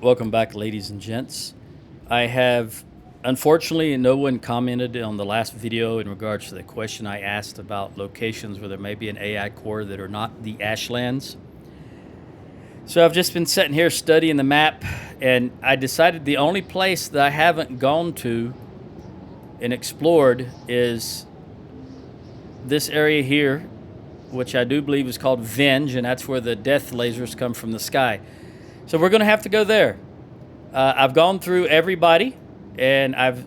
Welcome back, ladies and gents. I have, unfortunately, no one commented on the last video in regards to the question I asked about locations where there may be an AI core that are not the Ashlands. So I've just been sitting here studying the map, and I decided the only place that I haven't gone to and explored is this area here, which I do believe is called Venge, and that's where the death lasers come from the sky. So we're going to have to go there. I've gone through everybody, and I've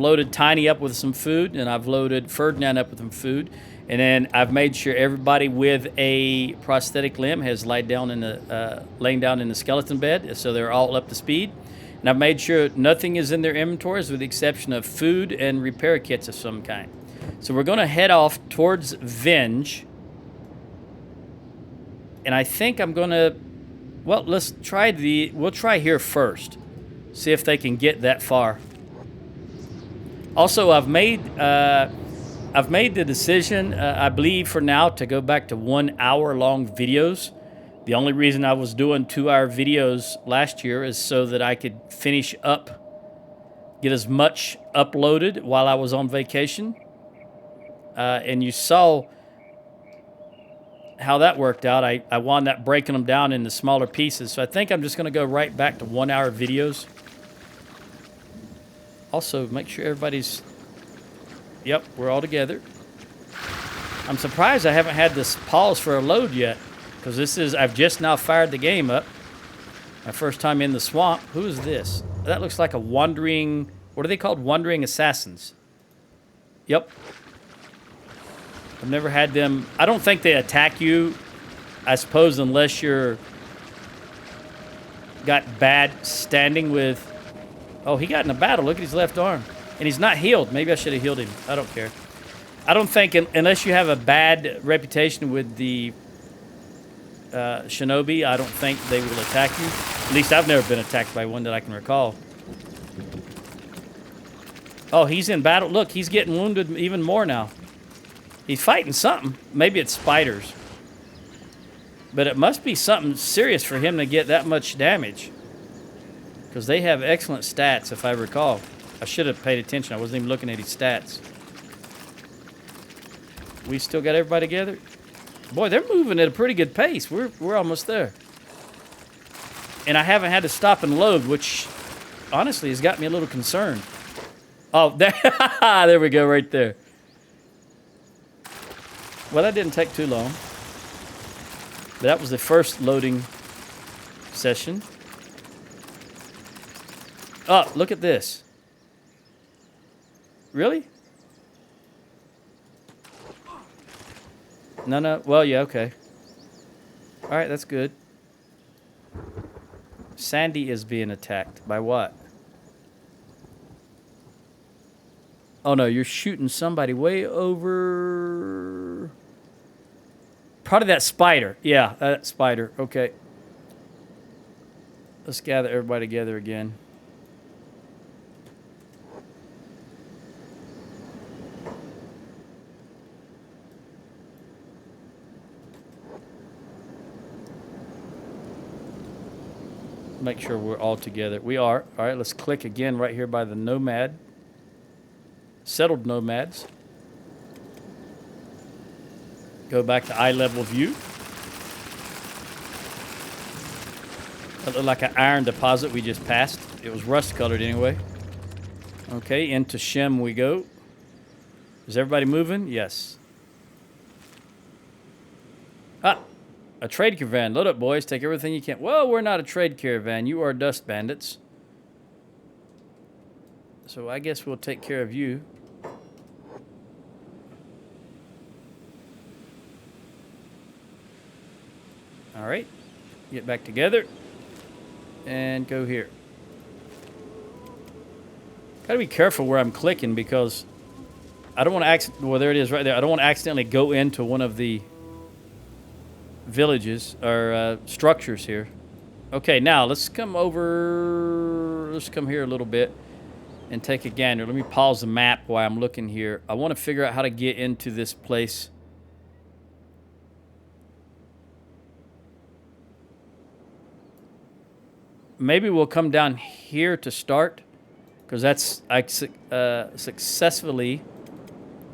loaded Tiny up with some food, and I've loaded Ferdinand up with some food, and then I've made sure everybody with a prosthetic limb has laid down in the laying down in the skeleton bed, so they're all up to speed. And I've made sure nothing is in their inventories with the exception of food and repair kits of some kind. So we're going to head off towards Venge, and I think I'm going to. Well, we'll try here first. See if they can get that far. Also, I've made the decision, I believe for now, to go back to 1 hour long videos. The only reason I was doing 2 hour videos last year is so that I could finish up, get as much uploaded while I was on vacation. And you saw how that worked out. I wound up breaking them down into smaller pieces. So I think I'm just going to go right back to 1 hour videos. Also, make sure everybody's... Yep, we're all together. I'm surprised I haven't had this pause for a load yet, because I've just now fired the game up. My first time in the swamp. Who is this? That looks like a wandering... What are they called? Wandering assassins. Yep. I've never had them... I don't think they attack you, I suppose, unless you're... got bad standing with... Oh, he got in a battle. Look at his left arm. And he's not healed. Maybe I should have healed him. I don't care. I don't think, unless you have a bad reputation with the shinobi, I don't think they will attack you. At least I've never been attacked by one that I can recall. Oh, he's in battle. Look, he's getting wounded even more now. He's fighting something. Maybe it's spiders. But it must be something serious for him to get that much damage. Because they have excellent stats, if I recall. I should have paid attention. I wasn't even looking at his stats. We still got everybody together? Boy, they're moving at a pretty good pace. We're almost there. And I haven't had to stop and load, which honestly has got me a little concerned. Oh, there we go right there. Well, that didn't take too long. But that was the first loading session. Oh, look at this. Really? No. Well, yeah, okay. All right, that's good. Sandy is being attacked. By what? Oh, no, you're shooting somebody way over... Part of that spider. Yeah, that spider. Okay. Let's gather everybody together again. Make sure we're all together. We are. All right, let's click again right here by the nomad. Settled nomads. Go back to eye level view. That looked like an iron deposit we just passed. It was rust colored anyway. Okay, into Shem we go. Is everybody moving? Yes. Ah, a trade caravan. Load up, boys. Take everything you can. Well, we're not a trade caravan. You are dust bandits. So I guess we'll take care of you. All right. Get back together. And go here. Gotta be careful where I'm clicking because I don't want to well, there it is right there. I don't want to accidentally go into one of the villages or structures here. Okay, now let's come over. Let's come here a little bit and take a gander. Let me pause the map while I'm looking here. I want to figure out how to get into this place. Maybe we'll come down here to start, because that's I successfully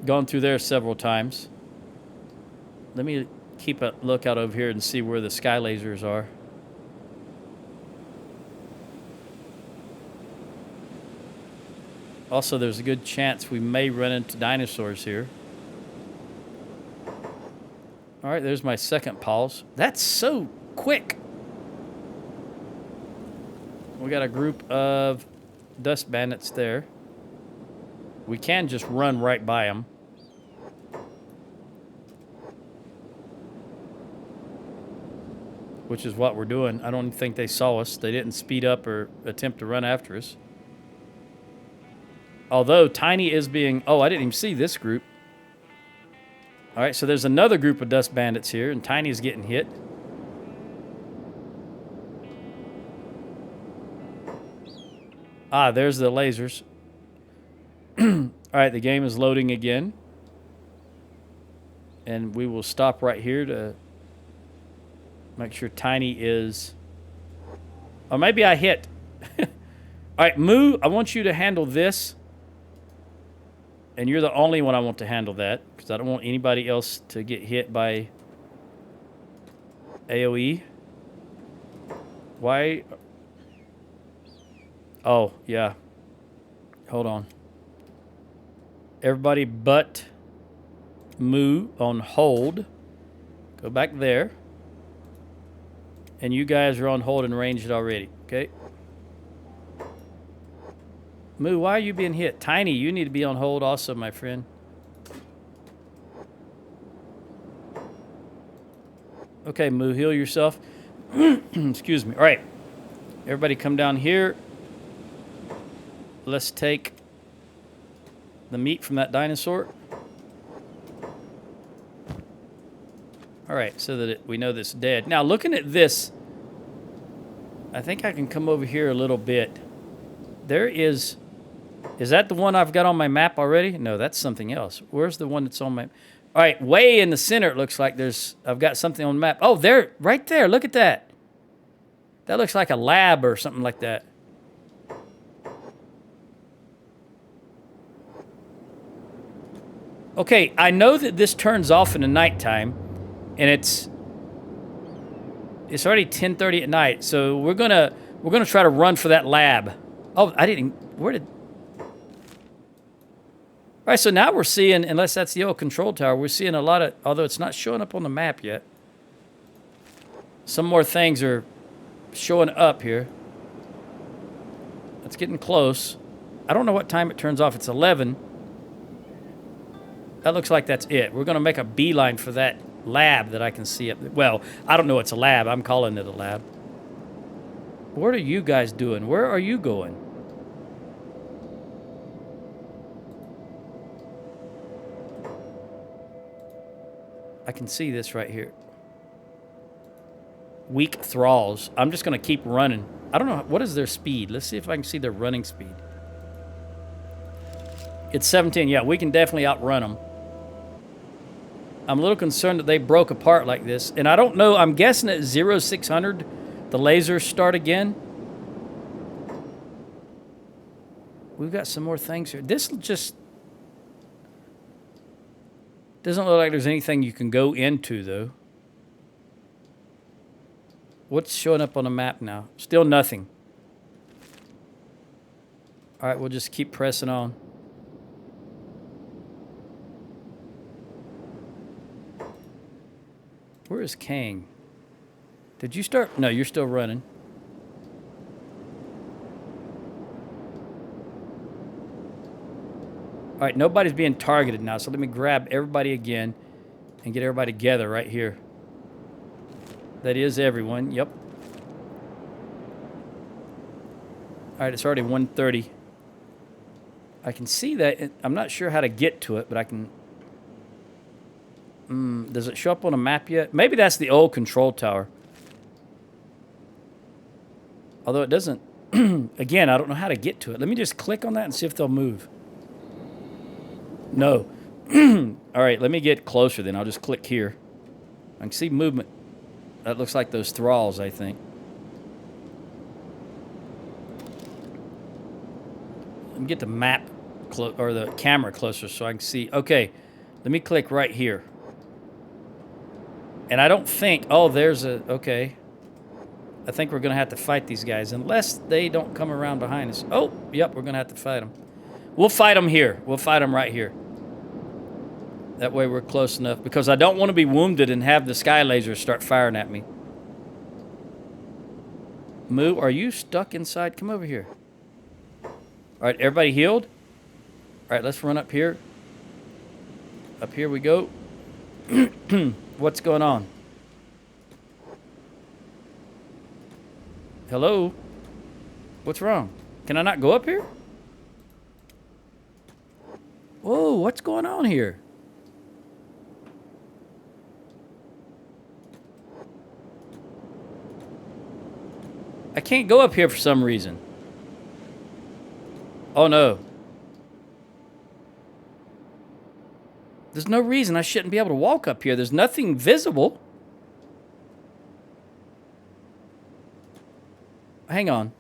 gone through there several times. Let me keep a lookout over here and see where the sky lasers are. Also, there's a good chance we may run into dinosaurs here. All right, there's my second pause. That's so quick. We got a group of dust bandits there. We can just run right by them. Which is what we're doing. I don't think they saw us. They didn't speed up or attempt to run after us. Although Tiny is being... Oh, I didn't even see this group. All right, so there's another group of dust bandits here, and Tiny's getting hit. Ah, there's the lasers. All right, the game is loading again. And we will stop right here to make sure Tiny is... Oh, maybe I hit. All right, Moo, I want you to handle this. And you're the only one I want to handle that, because I don't want anybody else to get hit by AoE. Why? Oh, yeah. Hold on. Everybody but Moo on hold. Go back there. And you guys are on hold and ranged already, okay? Moo, why are you being hit? Tiny, you need to be on hold also, my friend. Okay, Moo, heal yourself. Excuse me. All right. Everybody come down here. Let's take the meat from that dinosaur. All right, so that we know that's dead. Now, looking at this, I think I can come over here a little bit. There is... Is that the one I've got on my map already? No, that's something else. Where's the one that's on my... All right, way in the center, it looks like I've got something on the map. Oh, there, right there. Look at that. That looks like a lab or something like that. Okay, I know that this turns off in the nighttime, and it's already 10:30 at night, so we're gonna try to run for that lab. Oh, I didn't... Where did... All right, so now we're seeing, unless that's the old control tower, we're seeing a lot of, although it's not showing up on the map yet. Some more things are showing up here. It's getting close. I don't know what time it turns off. It's 11. That looks like that's it. We're going to make a beeline for that lab that I can see up there. Well, I don't know it's a lab. I'm calling it a lab. What are you guys doing? Where are you going? I can see this right here. Weak thralls. I'm just going to keep running. I don't know. What is their speed? Let's see if I can see their running speed. It's 17. Yeah, we can definitely outrun them. I'm a little concerned that they broke apart like this. And I don't know. I'm guessing at 0600, the lasers start again. We've got some more things here. This just... Doesn't look like there's anything you can go into, though. What's showing up on the map now? Still nothing. All right, we'll just keep pressing on. Where is Kang? Did you start? No, you're still running. All right, nobody's being targeted now, so let me grab everybody again and get everybody together right here. That is everyone, yep. All right, it's already 1:30. I can see that. I'm not sure how to get to it, but I can... does it show up on a map yet? Maybe that's the old control tower. Although it doesn't... Again, I don't know how to get to it. Let me just click on that and see if they'll move. No. All right, let me get closer then. I'll just click here. I can see movement. That looks like those thralls, I think. Let me get the map or the camera closer so I can see. Okay, let me click right here. And I don't think... Oh, there's a... Okay. I think we're going to have to fight these guys unless they don't come around behind us. Oh, yep, we're going to have to fight them. We'll fight them here. We'll fight them right here. That way we're close enough. Because I don't want to be wounded and have the sky lasers start firing at me. Moo, are you stuck inside? Come over here. All right, everybody healed? All right, let's run up here. Up here we go. What's going on? Hello? What's wrong? Can I not go up here? Whoa, what's going on here? I can't go up here for some reason. Oh, no. There's no reason I shouldn't be able to walk up here. There's nothing visible. Hang on.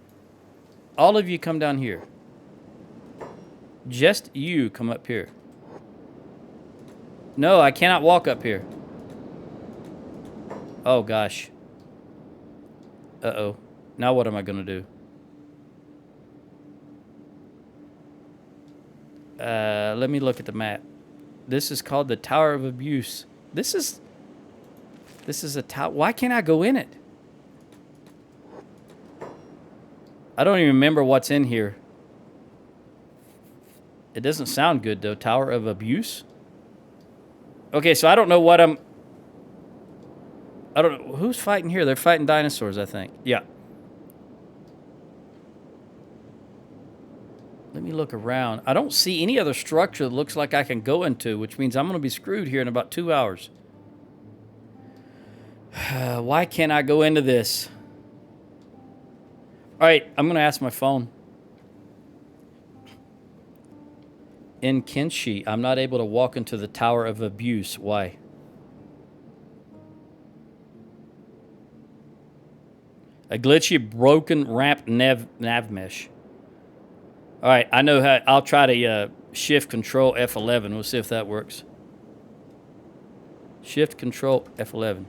All of you come down here. Just you come up here. No, I cannot walk up here. Oh, gosh. Uh-oh. Now what am I going to do? Let me look at the map. This is called the Tower of Abuse. This is a tower. Why can't I go in it? I don't even remember what's in here. It doesn't sound good, though. Tower of Abuse? Okay, so I don't know what I don't know. Who's fighting here? They're fighting dinosaurs, I think. Yeah. Let me look around. I don't see any other structure that looks like I can go into, which means I'm going to be screwed here in about 2 hours. Why can't I go into this? All right, I'm going to ask my phone. In Kenshi, I'm not able to walk into the Tower of Abuse. Why? A glitchy, broken ramp nav mesh. All right, I know how. I'll try to shift control F11. We'll see if that works. Shift control F11.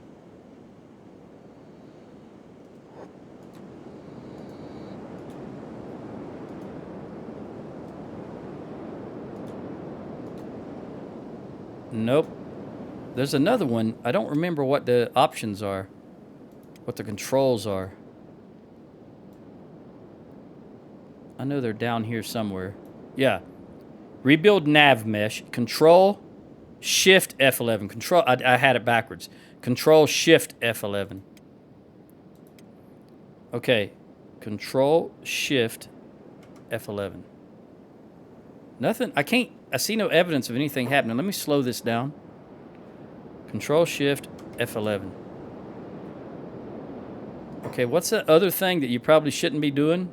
Nope. There's another one. I don't remember what the options are. What the controls are. I know they're down here somewhere. Yeah. Rebuild nav mesh. Control Shift F11. Control. I had it backwards. Control Shift F11. Okay. Control Shift F11. Nothing. I can't. I see no evidence of anything happening. Let me slow this down. Control Shift F11. Okay, what's that other thing that you probably shouldn't be doing?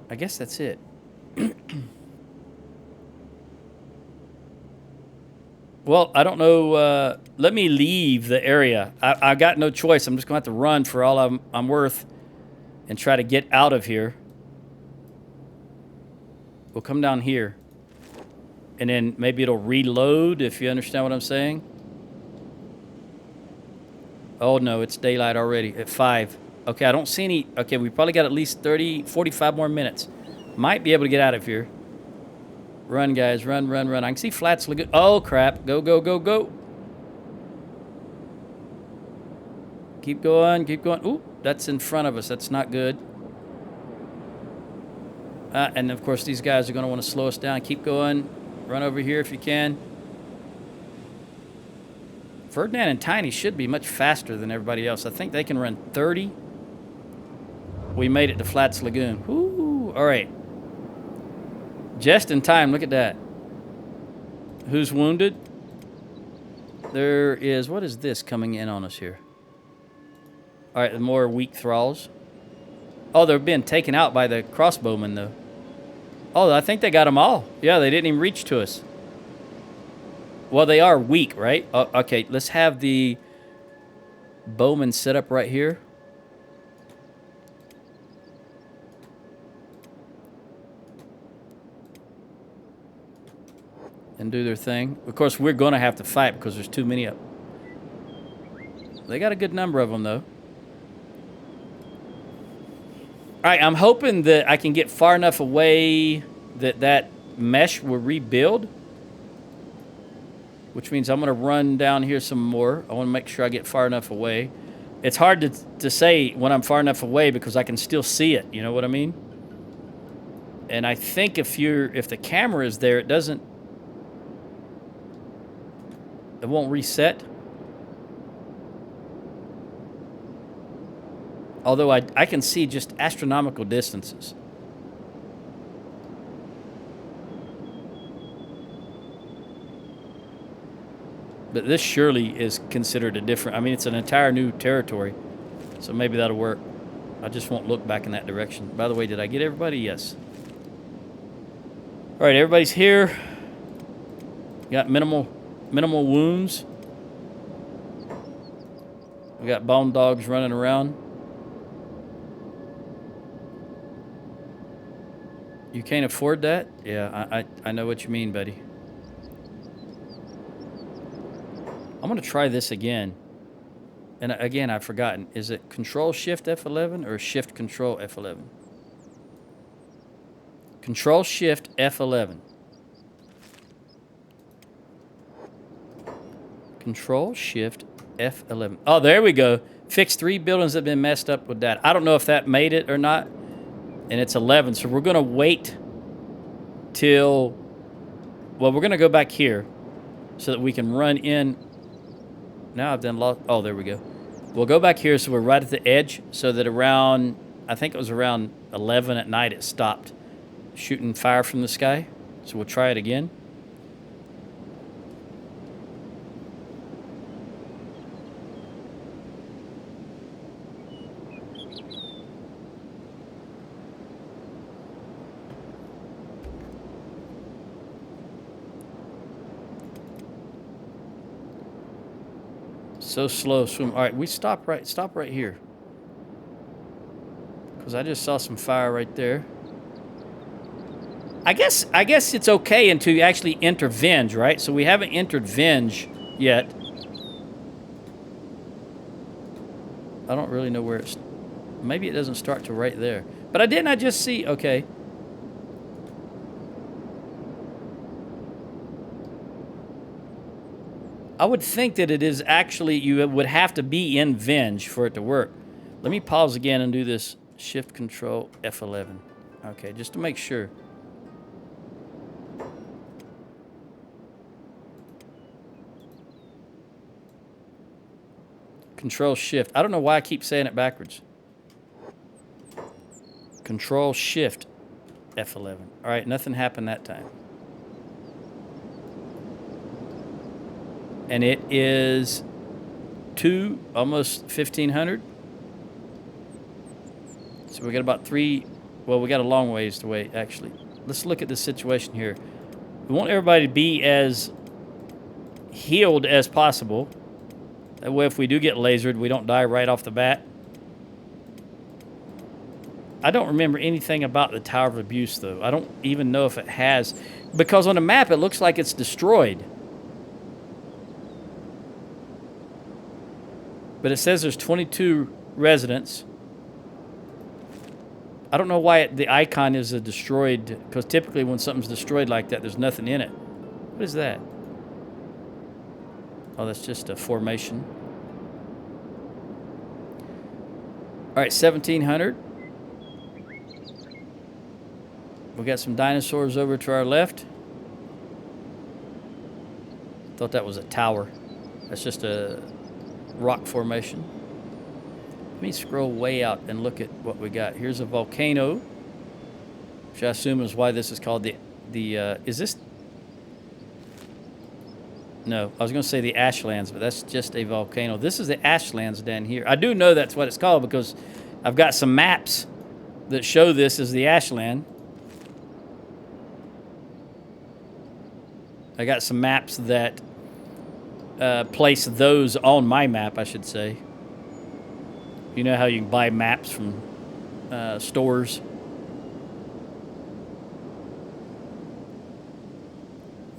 I guess that's it. Well, I don't know. Let me leave the area. I got no choice. I'm just going to have to run for all I'm worth and try to get out of here. We'll come down here. And then maybe it'll reload, if you understand what I'm saying. Oh, no, it's daylight already at 5. Okay, I don't see any... Okay, we probably got at least 30, 45 more minutes. Might be able to get out of here. Run, guys. Run, run, run. I can see Flats Lagoon. Oh, crap. Go, go, go, go. Keep going. Keep going. Ooh, that's in front of us. That's not good. And, of course, these guys are going to want to slow us down. Keep going. Run over here if you can. Ferdinand and Tiny should be much faster than everybody else. I think they can run 30. We made it to Flats Lagoon. Woo! All right. Just in time. Look at that. Who's wounded? There is... What is this coming in on us here? All right, the more weak thralls. Oh, they're being taken out by the crossbowmen, though. Oh, I think they got them all. Yeah, they didn't even reach to us. Well, they are weak, right? Okay, let's have the bowmen set up right here. And do their thing. Of course, we're going to have to fight because there's too many of them. They got a good number of them, though. All right, I'm hoping that I can get far enough away that that mesh will rebuild. Which means I'm going to run down here some more. I want to make sure I get far enough away. It's hard to say when I'm far enough away because I can still see it. You know what I mean? And I think if the camera is there, it won't reset. Although I can see just astronomical distances. But this surely is considered a different... I mean, it's an entire new territory. So maybe that'll work. I just won't look back in that direction. By the way, did I get everybody? Yes. All right, everybody's here. Got minimal wounds. We got bone dogs running around. You can't afford that? Yeah, I know what you mean, buddy. I'm going to try this again. And again, I've forgotten. Is it Control-Shift F11 or Shift-Control F11? Control-Shift F11. Control-Shift F11. Oh, there we go. Fix 3 buildings that have been messed up with that. I don't know if that made it or not. And it's 11. So we're going to wait till... Well, we're going to go back here so that we can run in... Now I've done lost... Oh, there we go. We'll go back here so we're right at the edge so that around... I think it was around 11 at night it stopped shooting fire from the sky. So we'll try it again. So slow swim. All right, we stop right here. Because I just saw some fire right there. I guess it's okay until you actually enter Venge, right? So we haven't entered Venge yet. I don't really know where it's... Maybe it doesn't start to right there. But I just see... Okay. I would think that it is actually... You would have to be in Venge for it to work. Let me pause again and do this Shift Control F11. Okay, just to make sure. Control Shift. I don't know why I keep saying it backwards. Control Shift F11. All right, nothing happened that time. And it is almost 1,500. So we got about 3. Well, we got a long ways to wait, actually. Let's look at the situation here. We want everybody to be as healed as possible. That way, if we do get lasered, we don't die right off the bat. I don't remember anything about the Tower of Abuse, though. I don't even know if it has... Because on the map, it looks like it's destroyed. But it says there's 22 residents. I don't know why the icon is a destroyed... Because typically when something's destroyed like that, there's nothing in it. What is that? Oh, that's just a formation. All right, 1,700. We got some dinosaurs over to our left. Thought that was a tower. That's just a rock formation. Let me scroll way out and look at what we got. Here's a volcano, which I assume is why this is called is this... No, I was going to say the Ashlands, but that's just a volcano. This is the Ashlands down here. I do know that's what it's called because I've got some maps that show this as the Ashland. I got some maps that place those on my map, I should say. You know how you can buy maps from stores.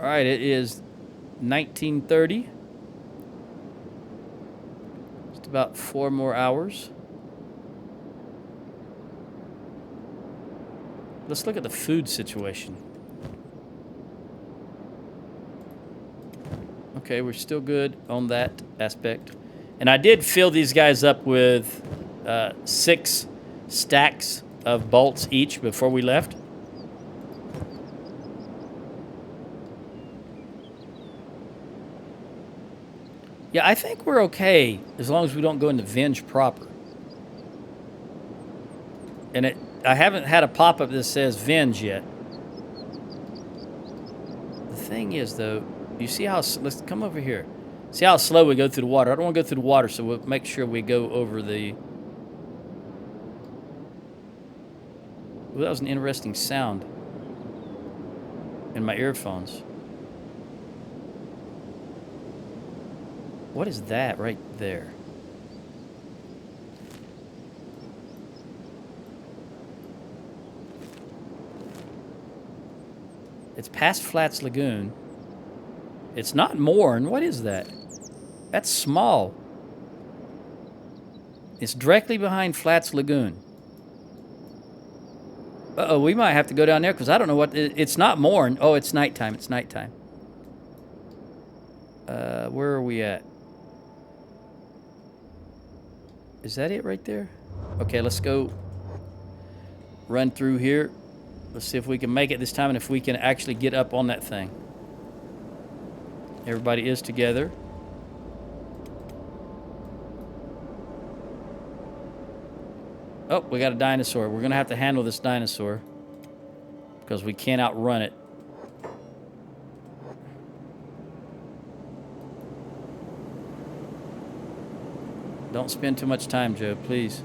All right, it is 1930. Just about 4 more hours. Let's look at the food situation. Okay, we're still good on that aspect. And I did fill these guys up with 6 stacks of bolts each before we left. Yeah, I think we're okay as long as we don't go into Venge proper. And I haven't had a pop-up that says Venge yet. The thing is, though, you see how... Let's come over here. See how slow we go through the water. I don't want to go through the water, so we'll make sure we go over the... Well, that was an interesting sound in my earphones. What is that right there? It's past Flats Lagoon. It's not Morn. What is that? That's small. It's directly behind Flats Lagoon. Uh-oh, we might have to go down there because I don't know what... It's not Morn. Oh, it's nighttime. It's nighttime. Where are we at? Is that it right there? Okay, let's go run through here. Let's see if we can make it this time and if we can actually get up on that thing. Everybody is together. Oh, we got a dinosaur. We're going to have to handle this dinosaur because we can't outrun it. Don't spend too much time, Joe, please.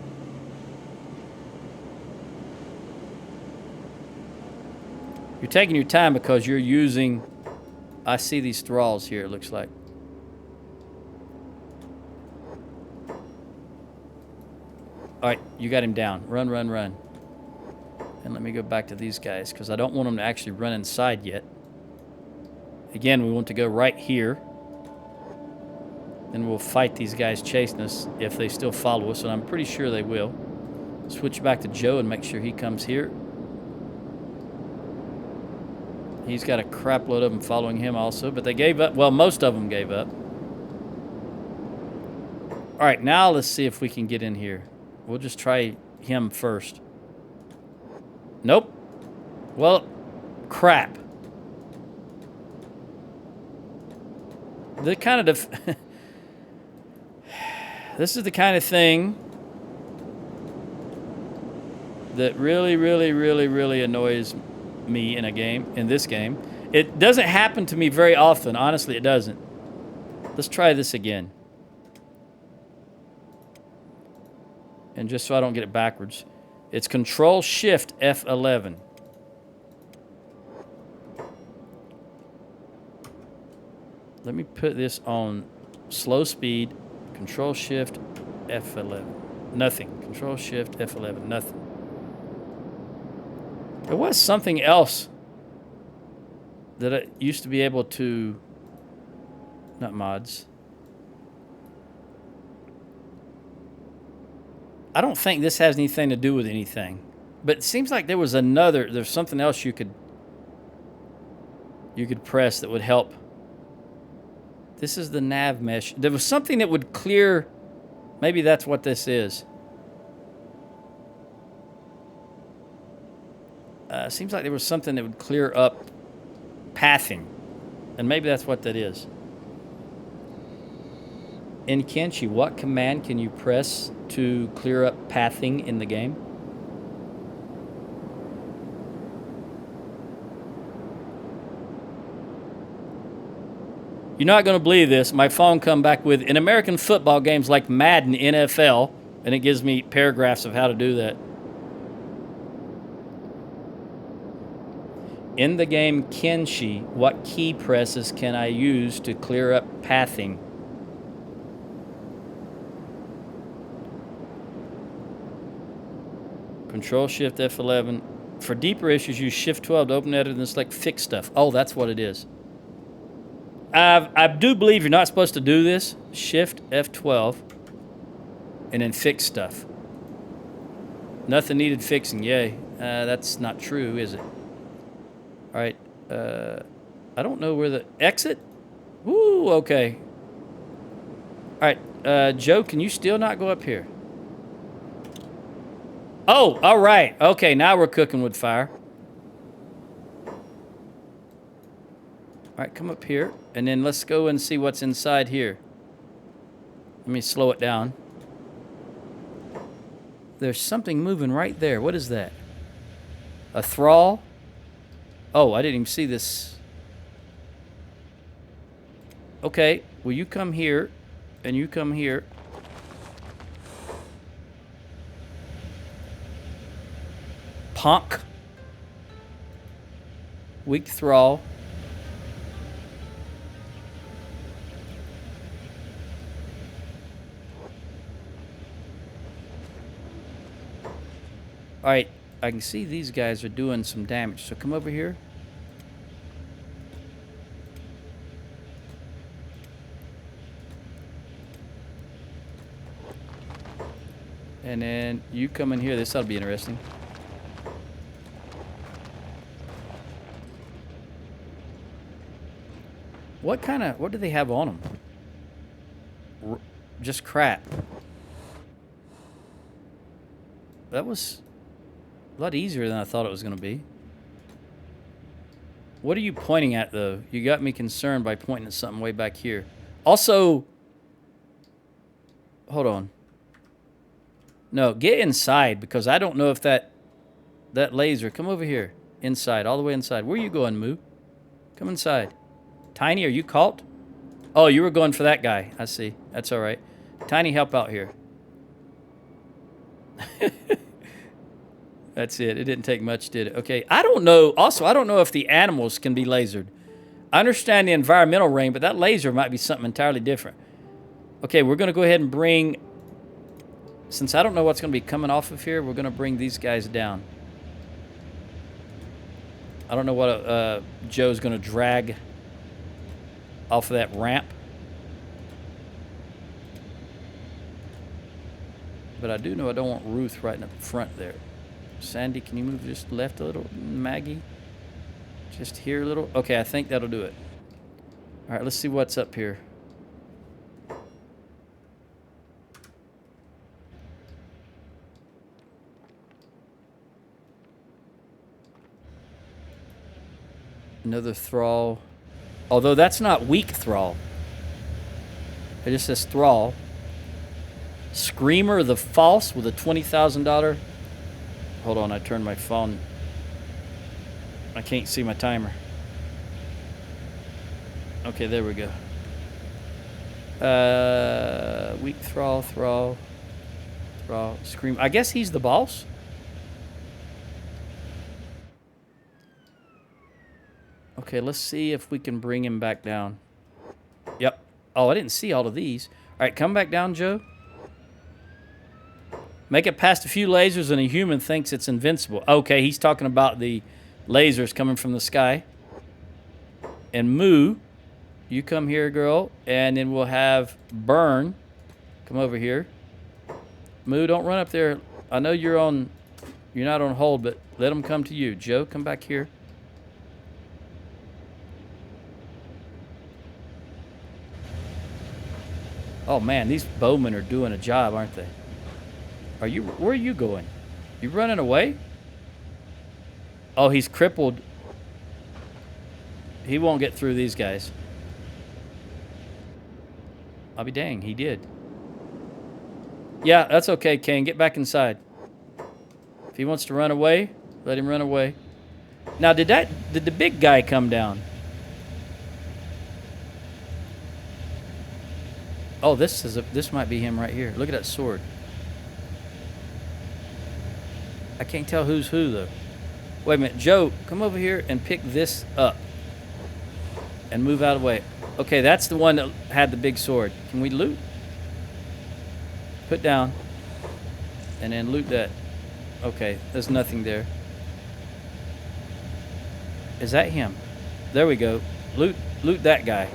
You're taking your time because you're using... I see these straws here, it looks like. All right, you got him down. Run, run, run. And let me go back to these guys because I don't want them to actually run inside yet. Again, we want to go right here. Then we'll fight these guys chasing us if they still follow us, and I'm pretty sure they will. Switch back to Joe and make sure he comes here. He's got a crap load of them following him also, but they gave up. Well, most of them gave up. All right, now let's see if we can get in here. We'll just try him first. Nope. Well, crap. The kind of... This is the kind of thing that really, really, really, really annoys me in a game, in this game. It doesn't happen to me very often. Honestly, it doesn't. Let's try this again. And just so I don't get it backwards, it's Control-Shift F11. Let me put this on slow speed. Control-Shift F11. Nothing. Control-Shift F11. Nothing. There was something else that I used to be able to... Not mods. I don't think this has anything to do with anything. But it seems like there was another... There's something else you could press that would help. This is the nav mesh. There was something that would clear... Maybe that's what this is. Seems like there was something that would clear up pathing. And maybe that's what that is. In Kenshi, what command can you press to clear up pathing in the game? You're not going to believe this. My phone come back with, in American football games like Madden, NFL, and it gives me paragraphs of how to do that. In the game Kenshi, what key presses can I use to clear up pathing? Control Shift F11. For deeper issues, use Shift 12 to open editor and select Fix Stuff. Oh, that's what it is. I do believe you're not supposed to do this. Shift F12 and then Fix Stuff. Nothing needed fixing. Yay. That's not true, is it? All right. I don't know where the exit. Woo. Okay. All right. Joe, can you still not go up here? Oh, all right. Okay, now we're cooking with fire. All right, come up here, and then let's go and see what's inside here. Let me slow it down. There's something moving right there. What is that? A thrall? Oh, I didn't even see this. Okay, well, you come here, and you come here. Punk. Weak thrall. All right, I can see these guys are doing some damage, so come over here. And then you come in here. This ought to be interesting. What do they have on them? Just crap. That was a lot easier than I thought it was going to be. What are you pointing at, though? You got me concerned by pointing at something way back here. Also, hold on. No, get inside, because I don't know if that laser... Come over here. Inside, all the way inside. Where are you going, Moo? Come inside. Tiny, are you caught? Oh, you were going for that guy. I see. That's all right. Tiny, help out here. That's it. It didn't take much, did it? Okay, I don't know. Also, I don't know if the animals can be lasered. I understand the environmental ring, but that laser might be something entirely different. Okay, we're going to go ahead and bring... Since I don't know what's going to be coming off of here, we're going to bring these guys down. I don't know what Joe's going to drag off of that ramp. But I do know I don't want Ruth right in the front there. Sandy, can you move just left a little? Maggie? Just here a little? Okay, I think that'll do it. All right, let's see what's up here. Another thrall. Although that's not weak thrall. It just says thrall. Screamer the False with a $20,000. Hold on, I turned my phone. I can't see my timer. Okay, there we go. Weak thrall. Scream. I guess he's the boss. Okay, let's see if we can bring him back down. Yep. Oh, I didn't see all of these. All right, come back down, Joe. Make it past a few lasers and a human thinks it's invincible. Okay, he's talking about the lasers coming from the sky. And Moo, you come here, girl. And then we'll have Burn. Come over here. Moo, don't run up there. I know you're not on hold, but let them come to you. Joe, come back here. Oh man, these bowmen are doing a job, aren't they? Where are you going? You running away? Oh, he's crippled. He won't get through these guys. I'll be dang, he did. Yeah, that's okay, Kane. Get back inside. If he wants to run away, let him run away. Now, did the big guy come down? Oh, this might be him right here. Look at that sword. I can't tell who's who, though. Wait a minute, Joe, come over here and pick this up. And move out of the way. Okay, that's the one that had the big sword. Can we loot? Put down. And then loot that. Okay, there's nothing there. Is that him? There we go. Loot that guy.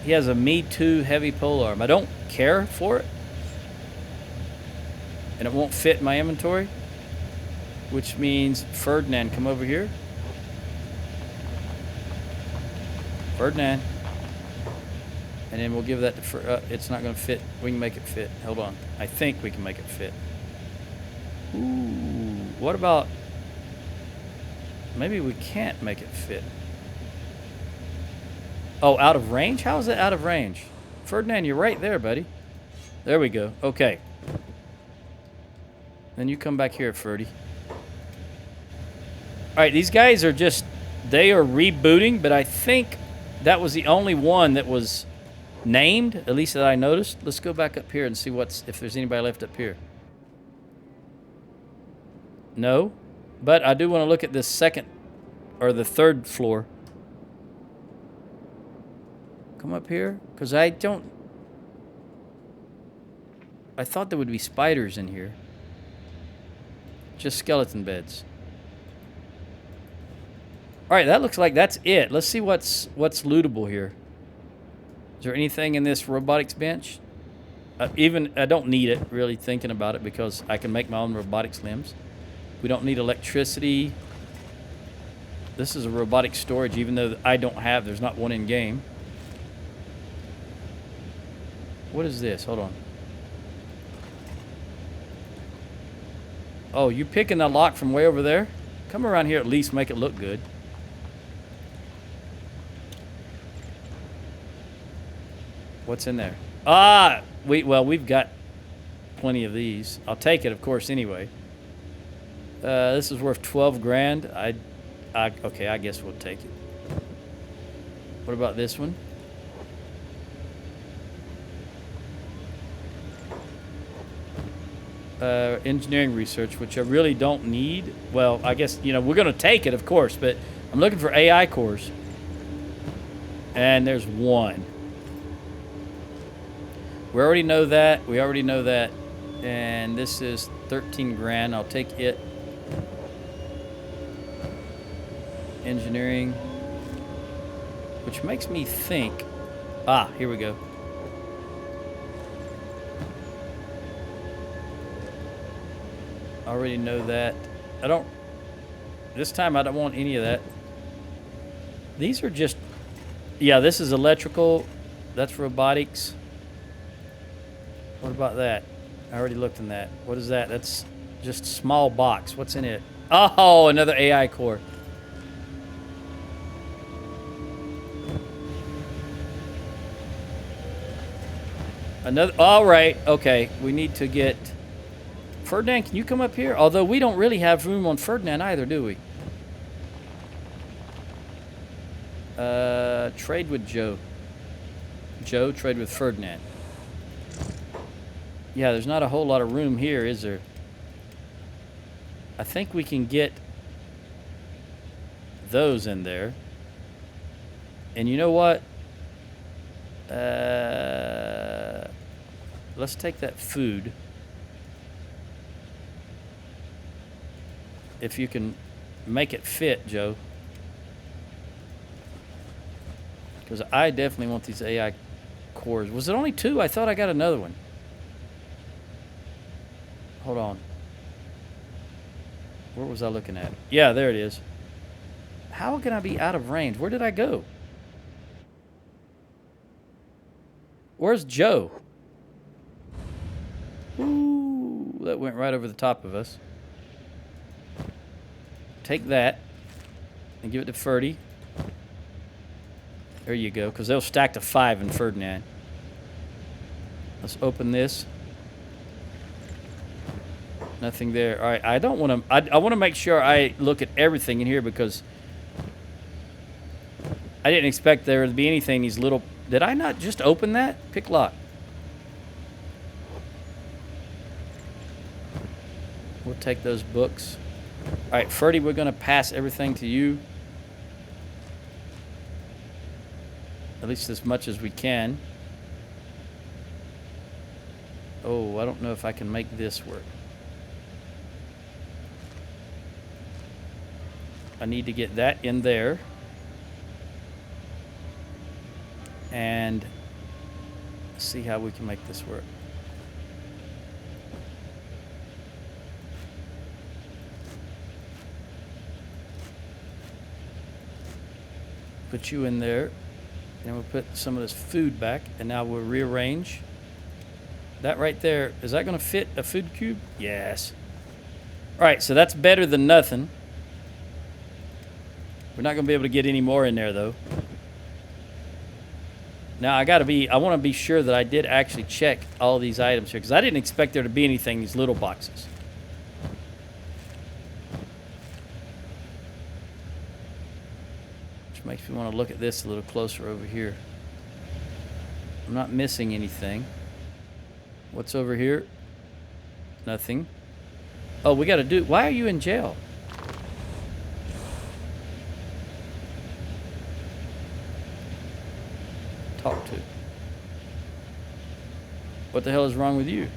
He has a Me Too heavy polearm. I don't care for it. And it won't fit in my inventory. Which means, Ferdinand, come over here. Ferdinand. And then we'll give that to it's not going to fit. We can make it fit. Hold on. I think we can make it fit. Ooh. What about... Maybe we can't make it fit. Oh, out of range? How is it out of range? Ferdinand, you're right there, buddy. There we go. Okay. Then you come back here, Ferdy. Alright, these guys are just... They are rebooting, but I think that was the only one that was named, at least that I noticed. Let's go back up here and see if there's anybody left up here. No. But I do want to look at this second or the third floor. Come up here, because I thought there would be spiders in here. Just skeleton beds. All right, that looks like that's it. Let's see what's lootable here. Is there anything in this robotics bench? I don't need it, really thinking about it, because I can make my own robotics limbs. We don't need electricity. This is a robotic storage, even though there's not one in game. What is this? Hold on. Oh, you picking that lock from way over there? Come around here at least, make it look good. What's in there? Ah, we've got plenty of these. I'll take it, of course, anyway. This is worth 12 grand. Okay, I guess we'll take it. What about this one? Engineering research, which I really don't need. Well, I guess, we're going to take it, of course, but I'm looking for AI cores. And there's one. We already know that. And this is 13 grand. I'll take it. Engineering. Which makes me think... here we go. I already know that. This time I don't want any of that. These are just... Yeah, this is electrical. That's robotics. What about that? I already looked in that. What is that? That's just a small box. What's in it? Oh, another AI core. All right. Okay. We need to get... Ferdinand, can you come up here? Although we don't really have room on Ferdinand either, do we? Trade with Joe. Joe, trade with Ferdinand. Yeah, there's not a whole lot of room here, is there? I think we can get those in there. And you know what? Let's take that food. If you can make it fit, Joe. Because I definitely want these AI cores. Was it only 2? I thought I got another one. Hold on. Where was I looking at? Yeah, there it is. How can I be out of range? Where did I go? Where's Joe? Ooh, that went right over the top of us. Take that and give it to Ferdy. There you go, because they'll stack to 5 in Ferdinand. Let's open this. Nothing there. All right, I don't want to... I want to make sure I look at everything in here because I didn't expect there to be anything. These little... Did I not just open that? Pick lock. We'll take those books. All right, Ferdy, we're going to pass everything to you. At least as much as we can. Oh, I don't know if I can make this work. I need to get that in there. And see how we can make this work. Put you in there. And we'll put some of this food back. And now we'll rearrange. That right there, is that going to fit a food cube? Yes. All right, so that's better than nothing. We're not going to be able to get any more in there, though. Now, I want to be sure that I did actually check all these items here, because I didn't expect there to be anything in these little boxes. Which makes me want to look at this a little closer over here. I'm not missing anything. What's over here? Nothing. Oh, we got to do... Why are you in jail? Talk to. What the hell is wrong with you?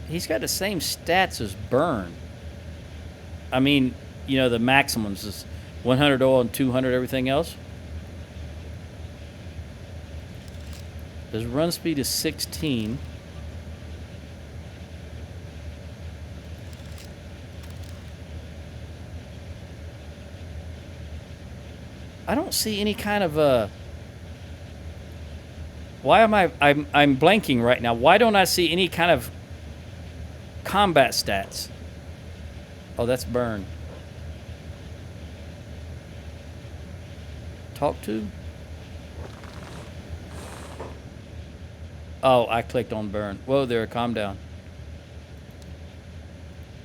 He's got the same stats as Burn. I mean, you know, the maximums is 100 oil and 200 everything else. His run speed is 16. I don't see any kind of why am I'm blanking right now. Why don't I see any kind of combat stats? Oh, that's Burn. Talk to? Oh, I clicked on Burn. Whoa there, calm down.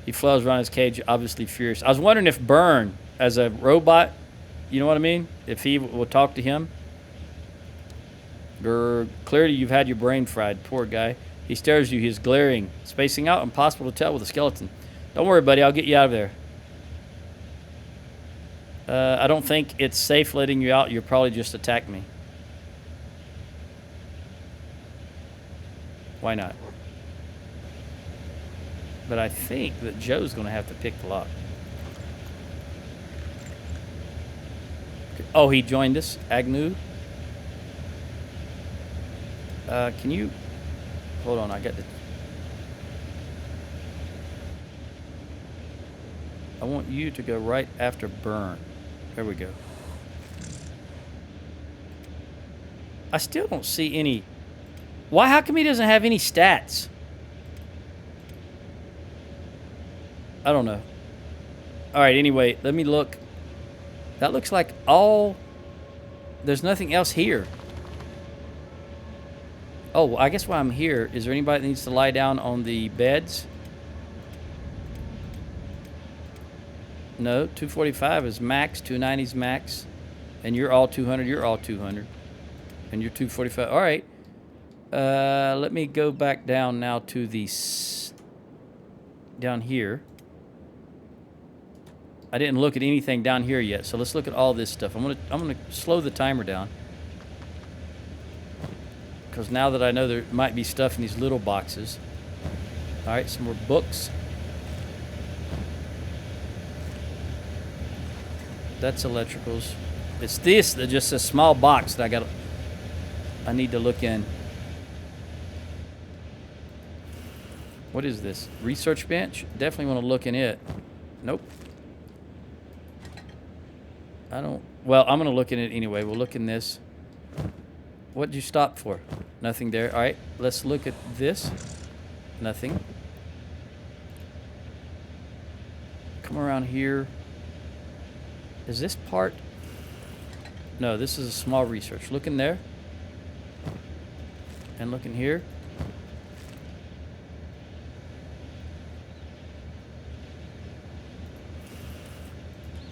He flails around his cage, obviously furious. I was wondering if Burn, as a robot, you know what I mean? If he will talk to him. Grr, clearly you've had your brain fried, poor guy. He stares at you, he's glaring, spacing out, impossible to tell with a skeleton. Don't worry, buddy, I'll get you out of there. I don't think it's safe letting you out. You'll probably just attack me. Why not? But I think that Joe's going to have to pick the lock. Oh, he joined us. Agnew. Can you... Hold on, I got the... I want you to go right after Burn. There we go. I still don't see any... Why? How come he doesn't have any stats? I don't know. All right, anyway, let me look. That looks like all... There's nothing else here. Oh, I guess while I'm here, is there anybody that needs to lie down on the beds? No, 245 is max, 290 is max. And you're all 200, you're all 200. And you're 245. All right. Let me go back down now to the... down here. I didn't look at anything down here yet, so let's look at all this stuff. I'm gonna slow the timer down. Because now that I know there might be stuff in these little boxes. All right, some more books. That's electricals. It's this that just a small box that I need to look in. What is this? Research bench? Definitely want to look in it. Nope. I don't... Well, I'm going to look in it anyway. We'll look in this. What did you stop for? Nothing there. All right, let's look at this. Nothing. Come around here. Is this part? No, this is a small research. Look in there. And look in here.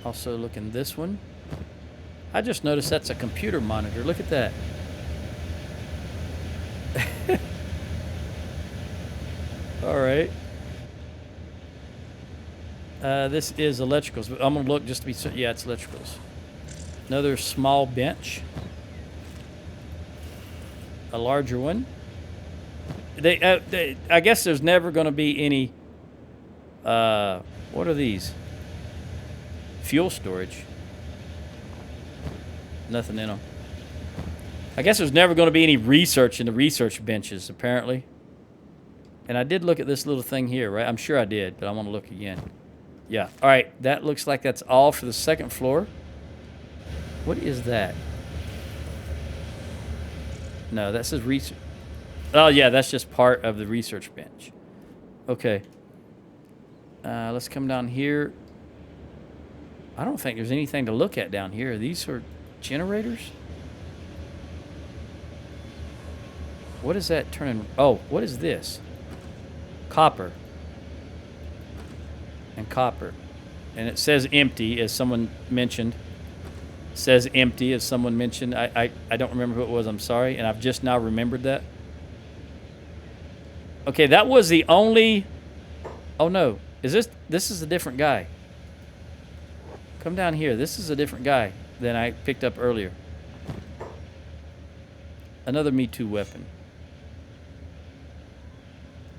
Also look in this one. I just noticed that's a computer monitor. Look at that. All right. This is electricals, but I'm gonna look just to be certain. Yeah, it's electricals. Another small bench. A larger one. I guess there's never going to be any. What are these? Fuel storage. Nothing in them. I guess there's never going to be any research in the research benches, apparently. And I did look at this little thing here, right? I'm sure I did, but I want to look again. Yeah. All right. That looks like that's all for the second floor. What is that? No, that says research. Oh, yeah, that's just part of the research bench. Okay. Let's come down here. I don't think there's anything to look at down here. These are generators? What is that turning? Oh, what is this? Copper. And copper. And it says empty, as someone mentioned. It says empty, as someone mentioned. I don't remember who it was. I'm sorry. And I've just now remembered that. Okay, that was the only... Oh, no. This is a different guy. Come down here. This is a different guy than I picked up earlier. Another Me Too weapon.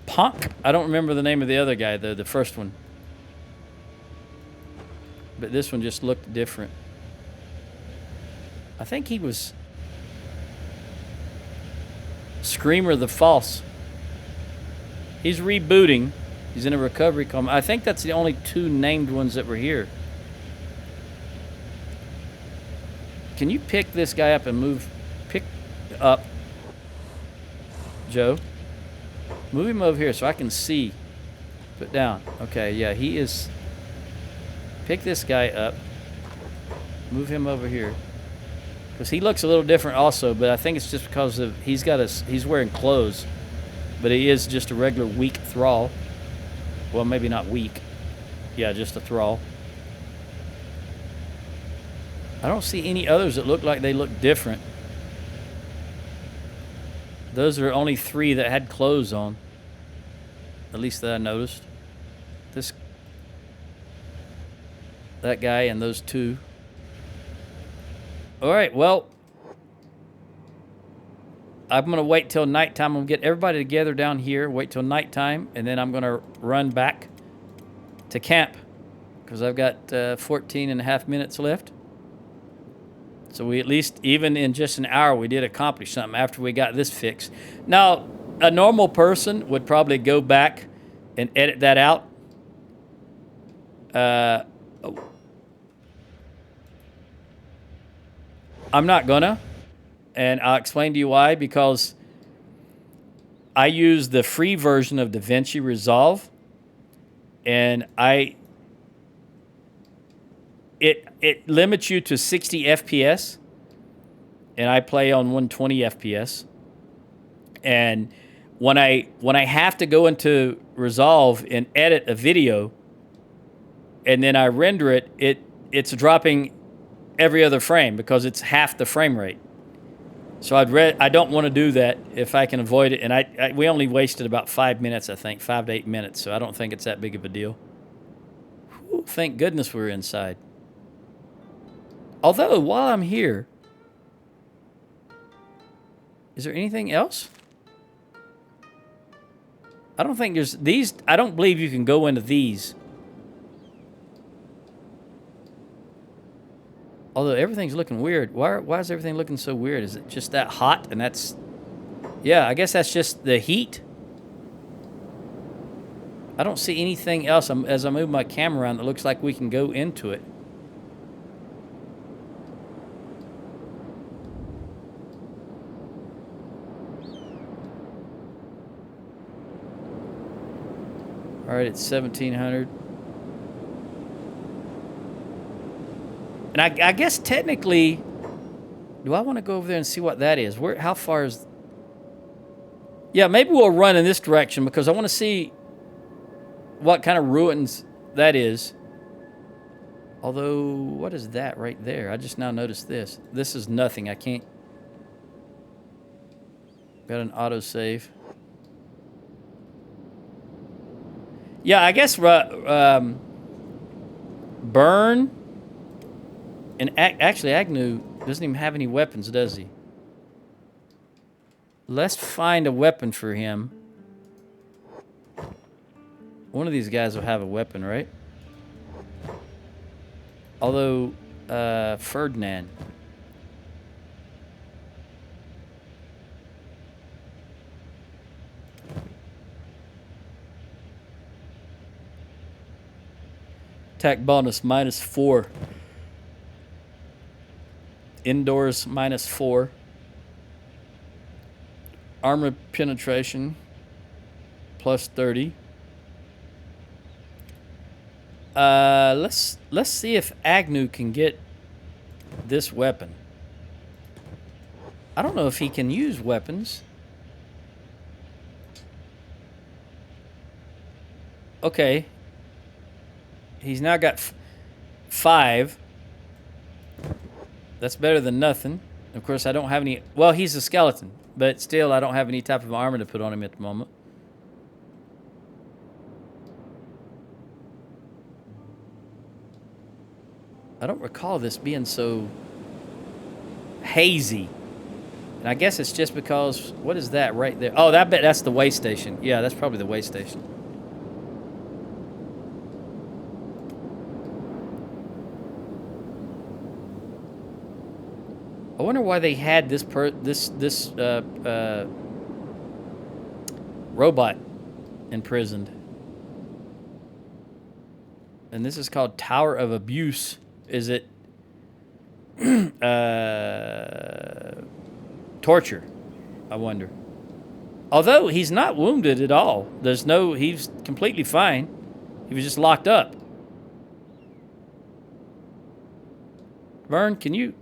Punk? I don't remember the name of the other guy, the first one. But this one just looked different. I think he was... Screamer the False. He's rebooting. He's in a recovery coma. I think that's the only two named ones that were here. Can you pick this guy up and move? Pick up. Joe. Move him over here so I can see. Put down. Okay, yeah, he is... Pick this guy up. Move him over here. Because he looks a little different also, but I think it's just because of... He's wearing clothes. But he is just a regular weak thrall. Well, maybe not weak. Yeah, just a thrall. I don't see any others that look like they look different. Those are only three that had clothes on. At least that I noticed. That guy and those two. All right, well... I'm going to wait till nighttime. I'm going to get everybody together down here, wait till nighttime, and then I'm going to run back to camp because I've got 14 and a half minutes left. So we at least, even in just an hour, we did accomplish something after we got this fixed. Now, a normal person would probably go back and edit that out. I'm not going to. And I'll explain to you why, because I use the free version of DaVinci Resolve, and it limits you to 60 FPS, and I play on 120 FPS. And when I have to go into Resolve and edit a video, and then I render it, it's dropping every other frame because it's half the frame rate. So I don't want to do that if I can avoid it. And we only wasted about 5 minutes, I think, 5 to 8 minutes. So I don't think it's that big of a deal. Whew, thank goodness we're inside. Although, while I'm here, is there anything else? I don't think there's these. I don't believe you can go into these. Although everything's looking weird. Why is everything looking so weird? Is it just that hot? And that's... Yeah, I guess that's just the heat. I don't see anything else as I move my camera around that looks like we can go into it. All right, it's 1700. And I guess technically, do I want to go over there and see what that is? How far is... Yeah, maybe we'll run in this direction because I want to see what kind of ruins that is. Although, what is that right there? I just now noticed this. This is nothing. I can't... Got an autosave. Yeah, I guess Burn and actually Agnew doesn't even have any weapons, does he? Let's find a weapon for him. One of these guys will have a weapon, right? Although, Ferdinand. Attack bonus -4. Indoors -4. Armor penetration +30. Let's see if Agnew can get this weapon. I don't know if he can use weapons. Okay. He's now got 5. That's better than nothing. Of course, I don't have any... Well, he's a skeleton, but still, I don't have any type of armor to put on him at the moment. I don't recall this being so hazy. And I guess it's just because... What is that right there? Oh, that's the way station. Yeah, that's probably the way station. I wonder why they had this robot imprisoned. And this is called Tower of Abuse. Is it torture? I wonder. Although he's not wounded at all. He's completely fine. He was just locked up. Vern, can you...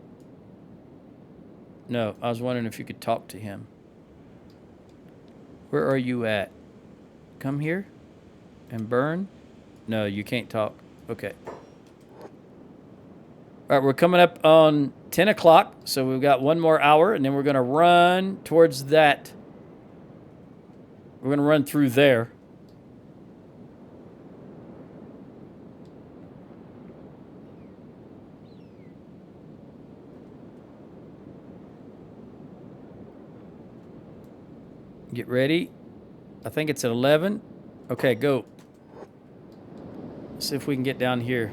No, I was wondering if you could talk to him. Where are you at? Come here and burn? No, you can't talk. Okay. All right, we're coming up on 10 o'clock, so we've got 1 more hour, and then we're going to run towards that. We're going to run through there. Get ready. I think it's at 11. Okay, go. Let's see if we can get down here.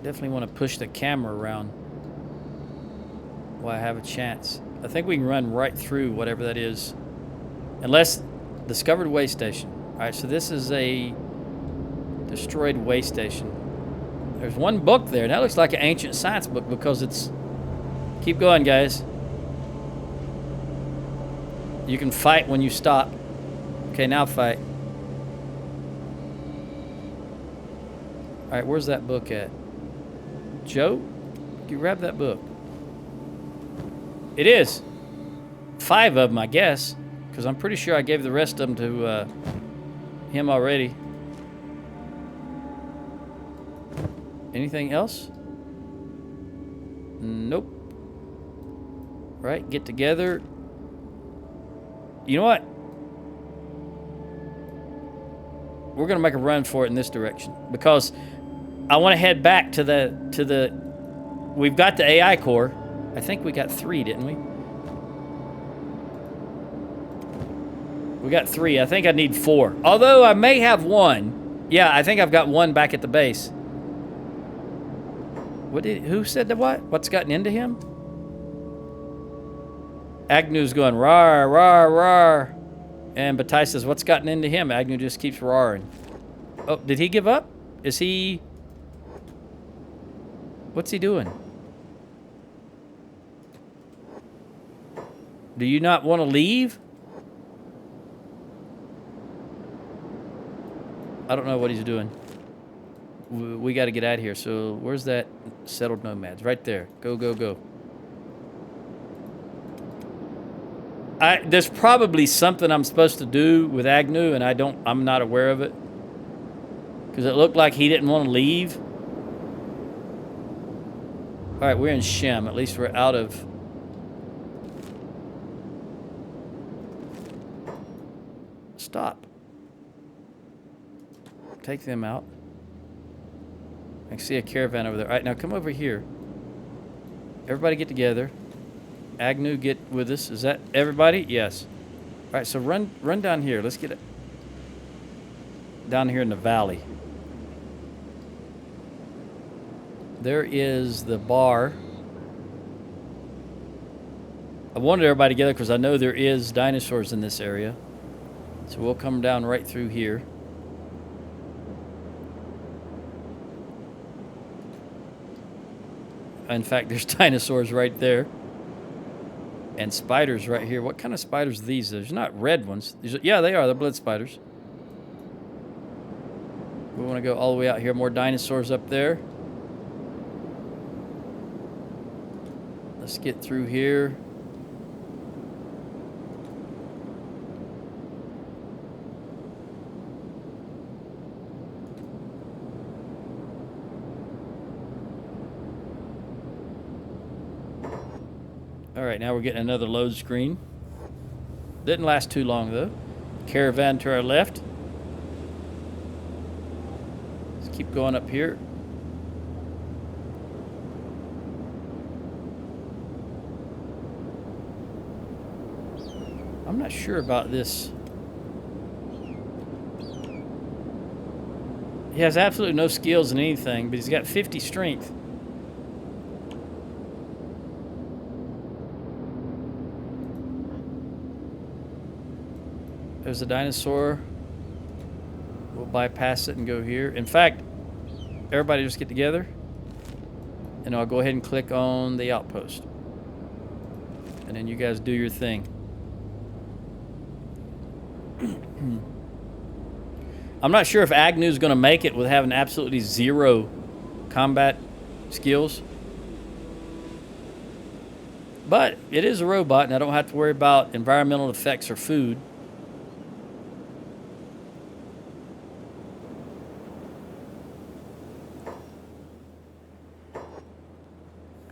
Definitely want to push the camera around while I have a chance. I think we can run right through whatever that is. Unless... Discovered way station. Alright, so this is a destroyed way station. There's one book there. That looks like an ancient science book because it's... Keep going, guys. You can fight when you stop. Okay, now fight. Alright, where's that book at? Joe? Can you grab that book? It is. 5 of them, I guess. Because I'm pretty sure I gave the rest of them to him already. Anything else? Nope. Right, get together. You know what? We're gonna make a run for it in this direction because I want to head back to the. We've got the AI core. I think we got 3, didn't we? We got 3. I think I need 4. Although I may have 1. Yeah, I think I've got 1 back at the base. Who said that what? What's gotten into him? Agnew's going, rawr, rawr, rawr. And Bataille says, what's gotten into him? Agnew just keeps roaring. Oh, did he give up? Is he... What's he doing? Do you not want to leave? I don't know what he's doing. We got to get out of here. So where's that settled nomads? Right there. Go, go, go. There's probably something I'm supposed to do with Agnew, and I'm not aware of it. Because it looked like he didn't want to leave. All right, we're in Shem. At least we're out of... stop. Take them out. I can see a caravan over there. All right, now come over here. Everybody get together. Agnew, get with us. Is that everybody? Yes. All right, so run down here. Let's get it down here in the valley. There is the bar. I wanted everybody together because I know there is dinosaurs in this area. So we'll come down right through here. In fact, there's dinosaurs right there. And spiders right here. What kind of spiders are these? There's not red ones. Yeah, they are. They're blood spiders. We want to go all the way out here. More dinosaurs up there. Let's get through here. All right, now we're getting another load screen. Didn't last too long, though. Caravan to our left. Let's keep going up here. I'm not sure about this. He has absolutely no skills in anything, but he's got 50 strength. There's a dinosaur. We'll bypass it and go here. In fact, everybody just get together. And I'll go ahead and click on the outpost. And then you guys do your thing. I'm not sure if Agnew's going to make it with having absolutely zero combat skills. But it is a robot, and I don't have to worry about environmental effects or food.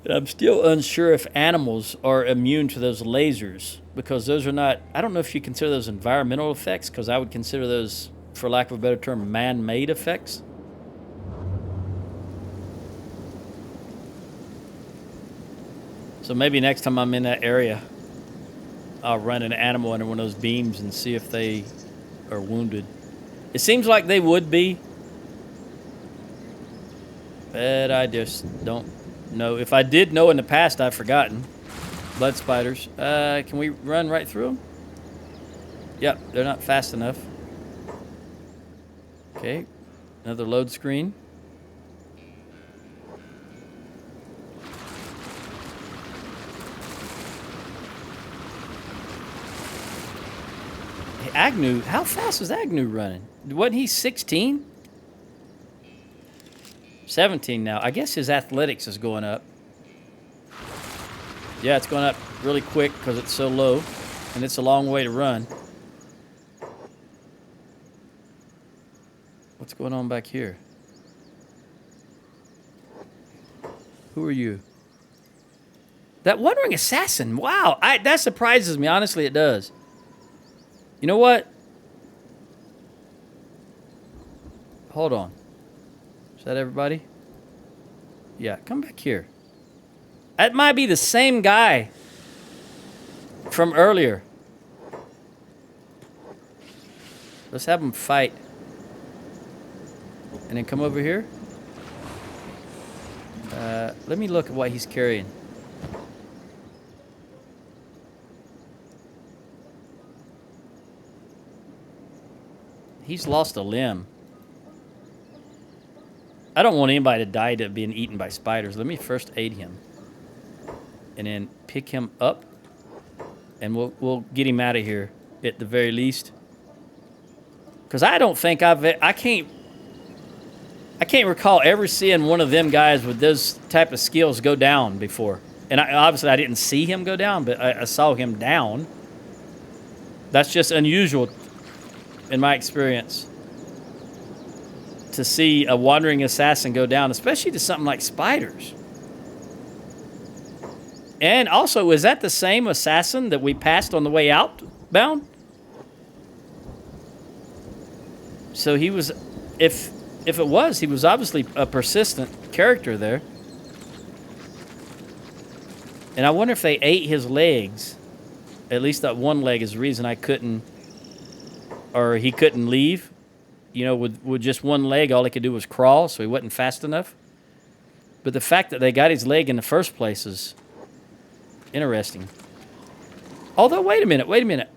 I'm still unsure if animals are immune to those lasers, because those are not, I don't know if you consider those environmental effects, because I would consider those, for lack of a better term, man-made effects. So maybe next time I'm in that area, I'll run an animal under one of those beams and see if they are wounded. It seems like they would be, but I just don't know. If I did know in the past, I've forgotten. Blood spiders. Can we run right through them? Yep, they're not fast enough. Okay, another load screen. Hey, Agnew, how fast is Agnew running? Wasn't he 16? 17 now. I guess his athletics is going up. Yeah, it's going up really quick because it's so low, and it's a long way to run. What's going on back here? Who are you? That wandering assassin. Wow, that surprises me. Honestly, it does. You know what? Hold on. Is that everybody? Yeah, come back here. That might be the same guy from earlier. Let's have him fight. And then come over here. Let me look at what he's carrying. He's lost a limb. I don't want anybody to die to being eaten by spiders. Let me first aid him. And then pick him up. And we'll get him out of here at the very least. Because I don't think I can't recall ever seeing one of them guys with those type of skills go down before. And obviously I didn't see him go down, but I saw him down. That's just unusual in my experience. To see a wandering assassin go down, especially to something like spiders. And also, is that the same assassin that we passed on the way outbound? So he was, if it was, he was obviously a persistent character there. And I wonder if they ate his legs. At least that one leg is the reason I couldn't, or he couldn't leave. You know, with just one leg, all he could do was crawl, so he wasn't fast enough. But the fact that they got his leg in the first place is interesting. Although, wait a minute.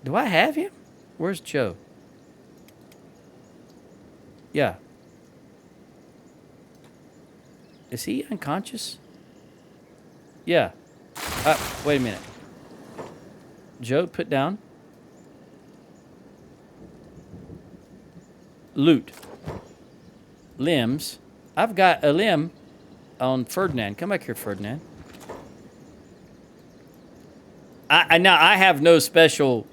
Do I have him? Where's Joe? Yeah. Is he unconscious? Yeah. Wait a minute. Joe, put down. Loot. Limbs. I've got a limb on Ferdinand. Come back here, Ferdinand. Now, I have no special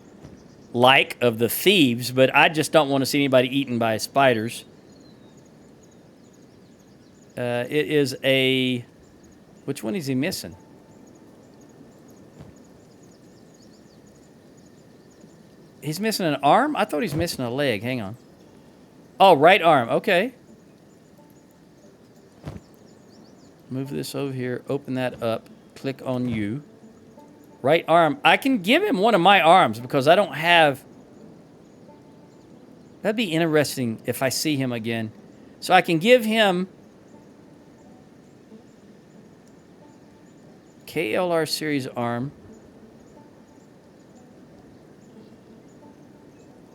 like of the thieves, but I just don't want to see anybody eaten by spiders. It is a... Which one is he missing? He's missing an arm? I thought he was missing a leg. Hang on. Oh, right arm. Okay. Move this over here. Open that up. Click on you. Right arm. I can give him one of my arms because I don't have... That'd be interesting if I see him again. So I can give him... KLR series arm.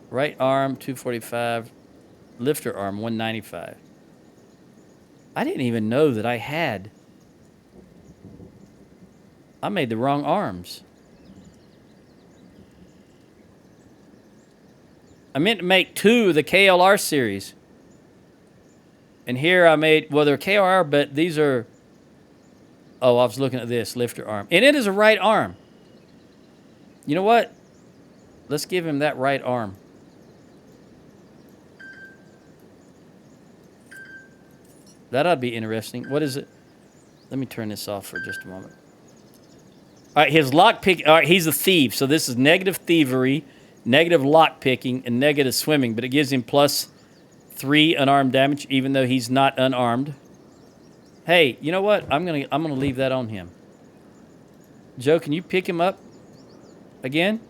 Right arm, 245. Lifter arm, 195. I didn't even know that I had. I made the wrong arms. I meant to make 2 of the KLR series. And here I made, well, they're KLR, but these are... Oh, I was looking at this, lifter arm. And it is a right arm. You know what? Let's give him that right arm. That ought to be interesting. What is it? Let me turn this off for just a moment. All right, his lockpick. All right, he's a thief. So this is negative thievery, negative lockpicking, and negative swimming. But it gives him +3 unarmed damage, even though he's not unarmed. Hey, you know what? I'm gonna leave that on him. Joe, can you pick him up again?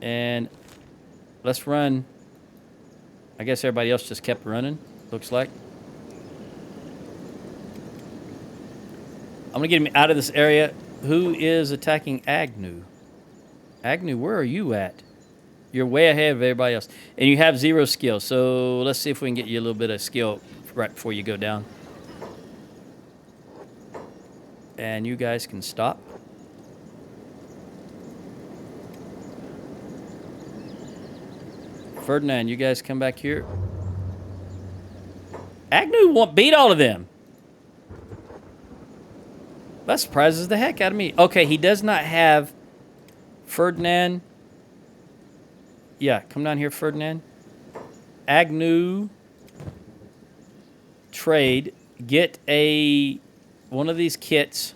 And let's run. I guess everybody else just kept running, looks like. I'm gonna get him out of this area. Who is attacking Agnew? Agnew, where are you at? You're way ahead of everybody else. And you have 0 skill, so let's see if we can get you a little bit of skill right before you go down. And you guys can stop. Ferdinand, you guys come back here. Agnew won't beat all of them. That surprises the heck out of me. Okay, he does not have Ferdinand. Yeah, come down here, Ferdinand. Agnew. Trade. Get one of these kits.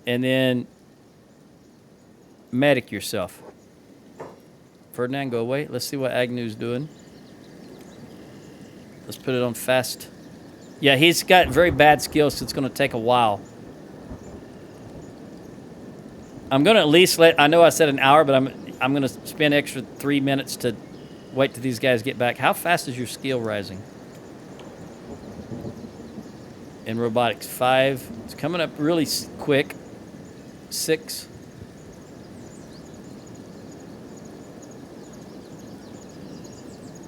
And then medic yourself. Ferdinand, go away. Let's see what Agnew's doing. Let's put it on fast. Yeah, he's got very bad skills, so it's going to take a while. I'm going to at least let... I know I said an hour, but I'm going to spend extra 3 minutes to wait till these guys get back. How fast is your skill rising? In robotics, 5. It's coming up really quick. 6.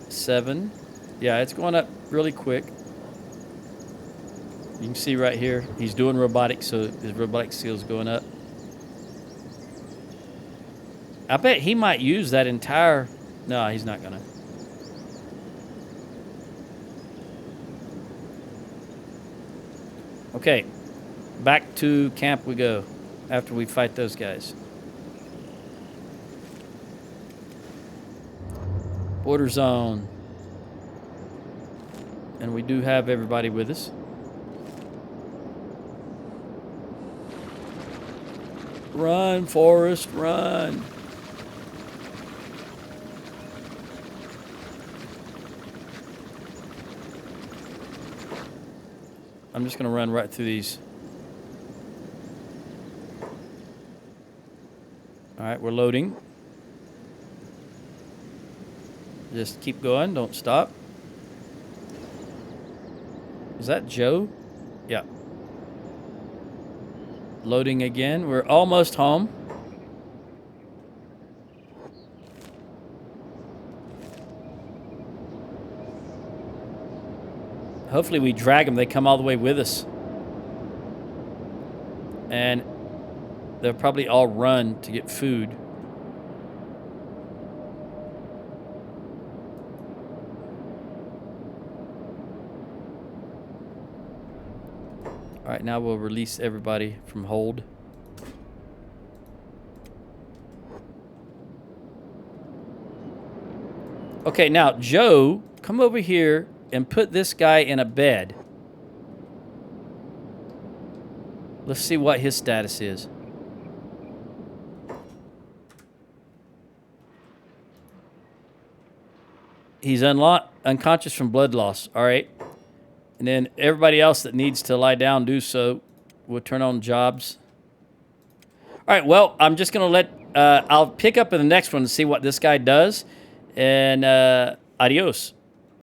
7. Yeah, it's going up really quick. You can see right here, he's doing robotics, so his robotic skill's going up. I bet he might use that entire... No, he's not gonna. Okay, back to camp we go after we fight those guys. Border zone. And we do have everybody with us. Run, Forrest, run. I'm just going to run right through these. All right, we're loading. Just keep going. Don't stop. Is that Joe? Yeah. Loading again. We're almost home. Hopefully we drag them. They come all the way with us. And they'll probably all run to get food. All right, now we'll release everybody from hold. Okay, now, Joe, come over here and put this guy in a bed. Let's see what his status is. He's unconscious from blood loss. All right. And then everybody else that needs to lie down, do so. We'll turn on jobs. All right, well, I'm just going to let... I'll pick up in the next one and see what this guy does. And adios.